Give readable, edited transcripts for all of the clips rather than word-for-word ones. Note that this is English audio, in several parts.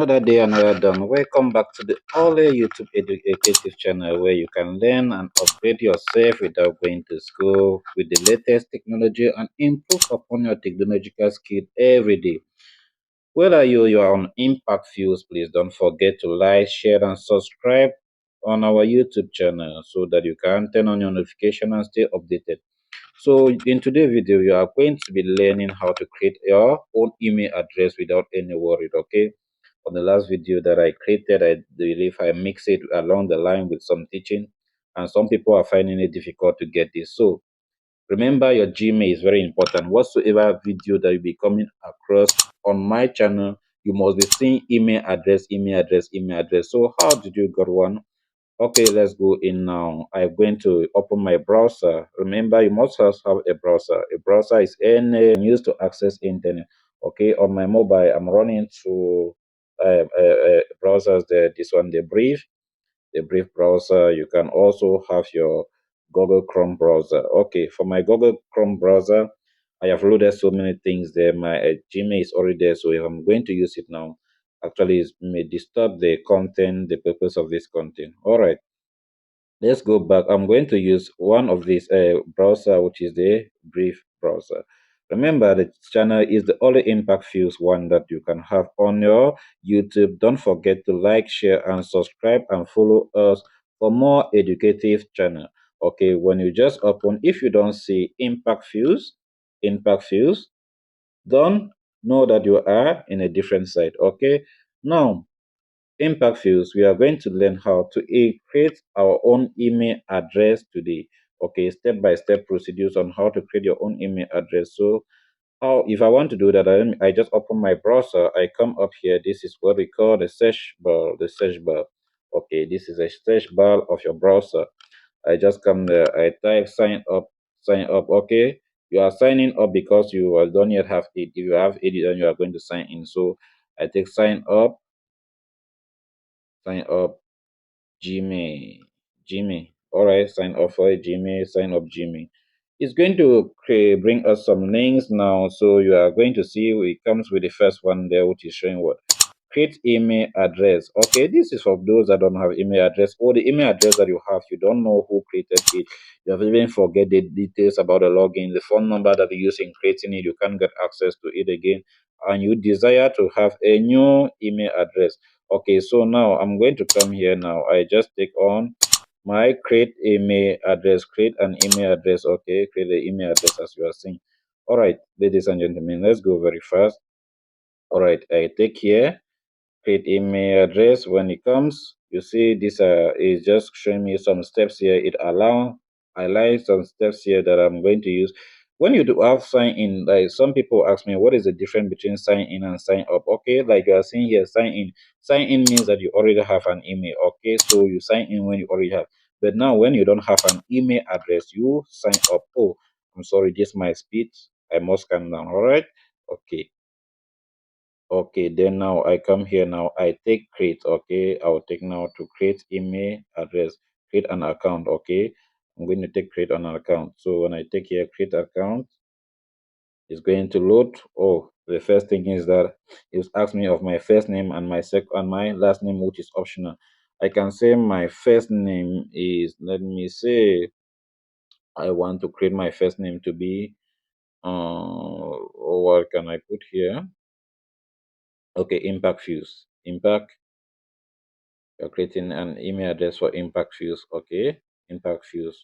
Another day, another done. Welcome back to the only YouTube educative channel where you can learn and upgrade yourself without going to school with the latest technology and improve upon your technological skill every day. Whether you are on ImpactFuse, please don't forget to like, share, and subscribe on our YouTube channel so that you can turn on your notification and stay updated. So in today's video, you are going to be learning how to create your own email address without any worry, okay? On the last video that I created, I believe I mix it along the line with some teaching, and some people are finding it difficult to get this. So remember, your Gmail is very important. Whatsoever video that you be coming across on my channel, you must be seeing email address, email address, email address. So how did you get one? Okay, let's go in now. I'm going to open my browser. Remember, you must have a browser. A browser is any used to access internet. Okay, on my mobile, I'm running through browsers there. This one, the brief browser. You can also have your Google Chrome browser. Okay, for my Google Chrome browser, I have loaded so many things there. My Gmail is already there, so if I'm going to use it now, actually it may disturb the content, the purpose of this content. All right, let's go back. I'm going to use one of these browser, which is the brief browser. Remember, the channel is the only ImpactFuse one that you can have on your YouTube. Don't forget to like, share, and subscribe, and follow us for more educative channel. Okay, when you just open, if you don't see ImpactFuse, don't know that you are in a different site. Okay, now ImpactFuse, we are going to learn how to create our own email address today. Okay, step-by-step procedures on how to create your own email address. So, how if I want to do that, I just open my browser. I come up here. This is what we call the search bar. The search bar. Okay, this is a search bar of your browser. I just come there. I type sign up. Sign up. Okay, you are signing up because you don't yet have it. If you have it, then you are going to sign in. So I take sign up. Sign up Gmail. Gmail. All right, sign up for Gmail, sign up Gmail. It's going to bring us some links now. So you are going to see it comes with the first one there, which is showing what? Create email address. Okay, this is for those that don't have email address, or the email address that you have, you don't know who created it. You have even forget the details about the login, the phone number that you use in creating it, you can't get access to it again, and you desire to have a new email address. Okay, so now I'm going to come here now. I just take on my create email address, create an email address. Okay, create the email address as you are seeing. All right, ladies and gentlemen, let's go very fast. All right, I take here create email address. When it comes, you see this is just showing me some steps here. It I like some steps here that I'm going to use. When you do have sign in, like some people ask me what is the difference between sign in and sign up. Okay, like you are seeing here, sign in. Sign in means that you already have an email. Okay, so you sign in when you already have. But now when you don't have an email address, you sign up. Oh, I'm sorry, this is my speed. I must calm down. All right. Okay. Okay, then now I come here now, I take create, okay, I'll take now to create email address, create an account, okay. I'm going to take create an account. So when I take here create account, it's going to load. Oh, the first thing is that it asks me of my first name and my second and my last name, which is optional. I can say my first name is, let me say, I want to create my first name to be what can I put here? Okay, Impact Fuse. Impact. You're creating an email address for ImpactFuse. Okay, ImpactFuse,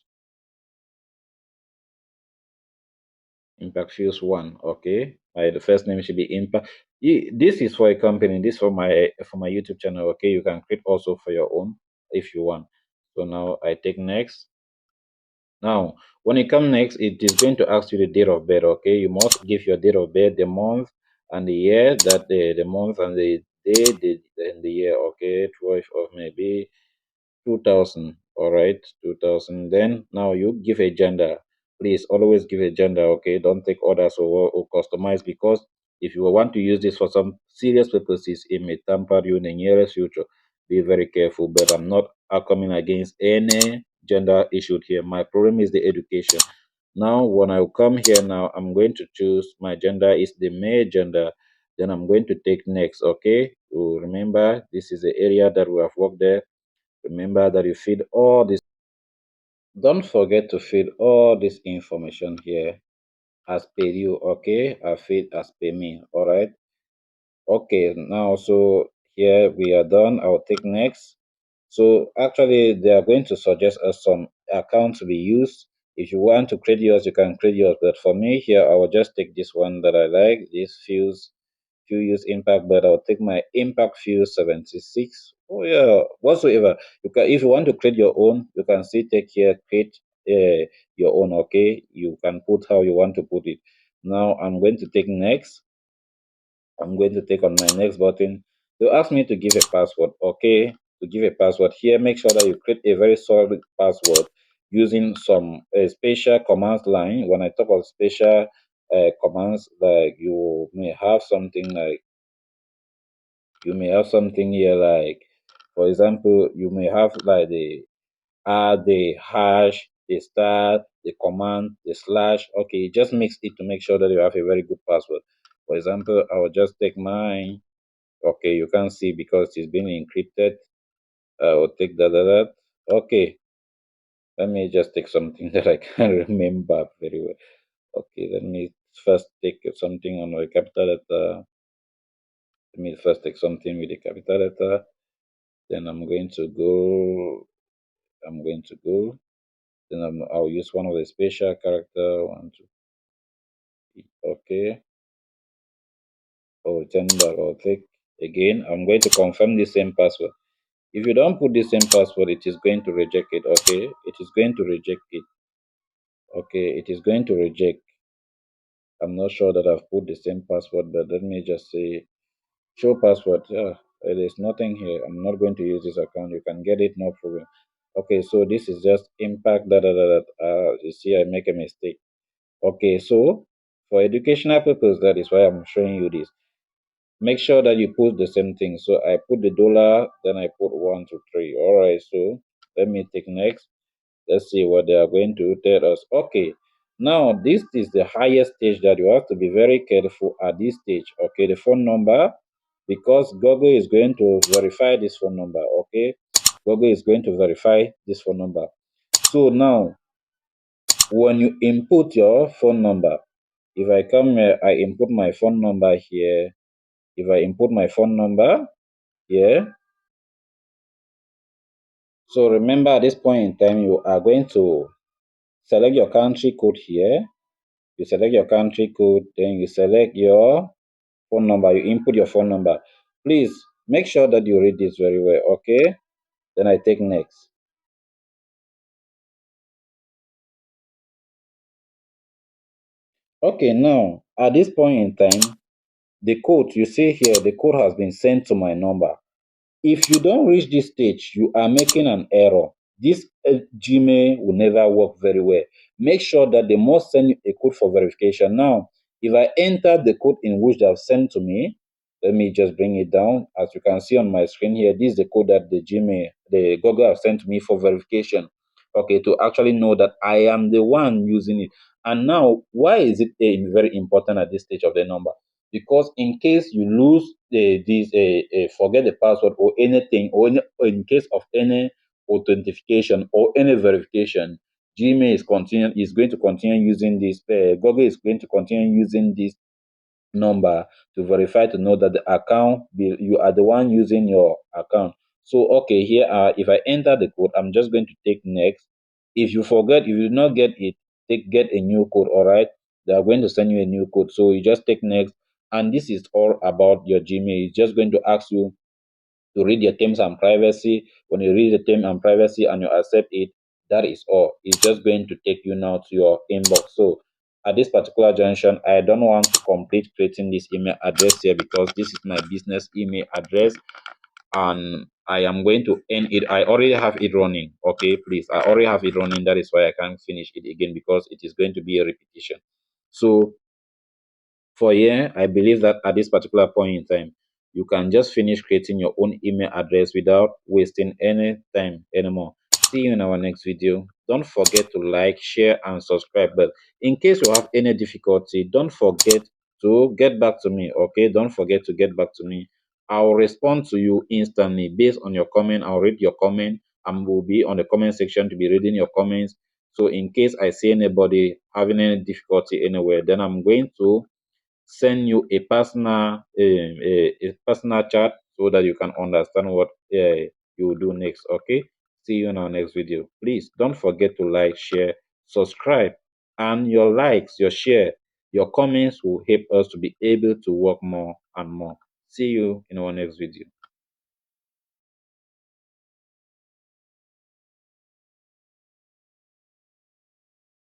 ImpactFuse one. Okay, the first name should be Impact. This is for a company. This for my YouTube channel. Okay, you can create also for your own if you want. So now I take next. Now, when it comes next, it is going to ask you the date of birth. Okay, you must give your date of birth, the month, and the year. That the month and the day, and the year. Okay, 12th of maybe 2000. All right, 2000. Then now you give a gender. Please always give a gender. Okay, don't take orders or customize, because if you want to use this for some serious purposes, it may tamper you in the nearest future. Be very careful. But I'm not coming against any gender issue here. My problem is the education. Now when I come here now, I'm going to choose my gender is the male gender. Then I'm going to take next. Okay, So remember, this is the area that we have worked there. Remember that you feed all this. Don't forget to feed all this information here as per you, okay? I feed as per me, all right? Okay, now so here we are done. I'll take next. So actually, they are going to suggest us some account to be used. If you want to create yours, you can create yours. But for me here, I will just take this one that I like. This Fuse, few use impact, but I'll take my Impact Fuse 76. Oh yeah, whatsoever. You can, if you want to create your own, you can still take here, create your own. Okay, you can put how you want to put it. Now I'm going to take next. I'm going to take on my next button. They'll ask me to give a password. Okay, to give a password here, make sure that you create a very solid password using some special commands line. When I talk of special commands, like you may have something here like, for example, you may have like the add the hash, the star, the command, the slash. Okay, just mix it to make sure that you have a very good password. For example, I will just take mine. Okay, you can see because it's been encrypted. I will take that. Okay, let me just take something that I can remember very well. Okay, let me first take something on a capital letter. Let me first take something with a capital letter. Then I'm going to go. Then I'll use one of the special character. One, two, three. Okay. I'll return back. I'll take again. I'm going to confirm the same password. If you don't put the same password, it is going to reject it. Okay, it is going to reject it. Okay, it is going to reject. I'm not sure that I've put the same password, but let me just say show password. Yeah, there's nothing here. I'm not going to use this account. You can get it, no problem. Okay, so this is just impact. You see, I make a mistake. Okay, so for educational purpose, that is why I'm showing you this. Make sure that you put the same thing. So I put the dollar, then I put 1 2 3. All right, so let me take next. Let's see what they are going to tell us. Okay, now this is the highest stage that you have to be very careful at this stage. Okay, the phone number, because Google is going to verify this phone number. Okay, Google is going to verify this phone number. So now, when you input your phone number, if I come here, I input my phone number here. If I input my phone number here, so remember at this point in time, you are going to select your country code here. You select your country code, then you select your phone number. You input your phone number. Please make sure that you read this very well. Okay. Then I take next. Okay. Now at this point in time, the code you see here, the code has been sent to my number. If you don't reach this stage, you are making an error. This Gmail will never work very well. Make sure that they must send you a code for verification. Now, if I enter the code in which they have sent to me, let me just bring it down. As you can see on my screen here, this is the code that the Google have sent to me for verification. Okay, to actually know that I am the one using it. And now, why is it very important at this stage of the number? Because in case you lose forget the password or anything, or in case of any authentication or any verification, Gmail is going to continue using this. Google is going to continue using this number to verify to know that you are the one using your account. So okay, here if I enter the code, I'm just going to take next. If you forget, if you do not get it, get a new code. All right, they are going to send you a new code. So you just take next, and this is all about your Gmail. It's just going to ask you to read your terms and privacy. When you read the term and privacy and you accept it, that is all. It's just going to take you now to your inbox. So at this particular junction, I don't want to complete creating this email address here because this is my business email address and I am going to end it. I already have it running. Okay, please. I already have it running. That is why I can't finish it again because it is going to be a repetition. So for here, I believe that at this particular point in time, you can just finish creating your own email address without wasting any time anymore. See you in our next video. Don't forget to like, share, and subscribe. But in case you have any difficulty, don't forget to get back to me. Okay, don't forget to get back to me I'll respond to you instantly based on your comment. I'll read your comment and will be on the comment section to be reading your comments. So in case I see anybody having any difficulty anywhere, then I'm going to send you a personal chat so that you can understand what you will do next. Okay. See you in our next video. Please don't forget to like, share, subscribe, and your likes, your share, your comments will help us to be able to work more and more. See you in our next video.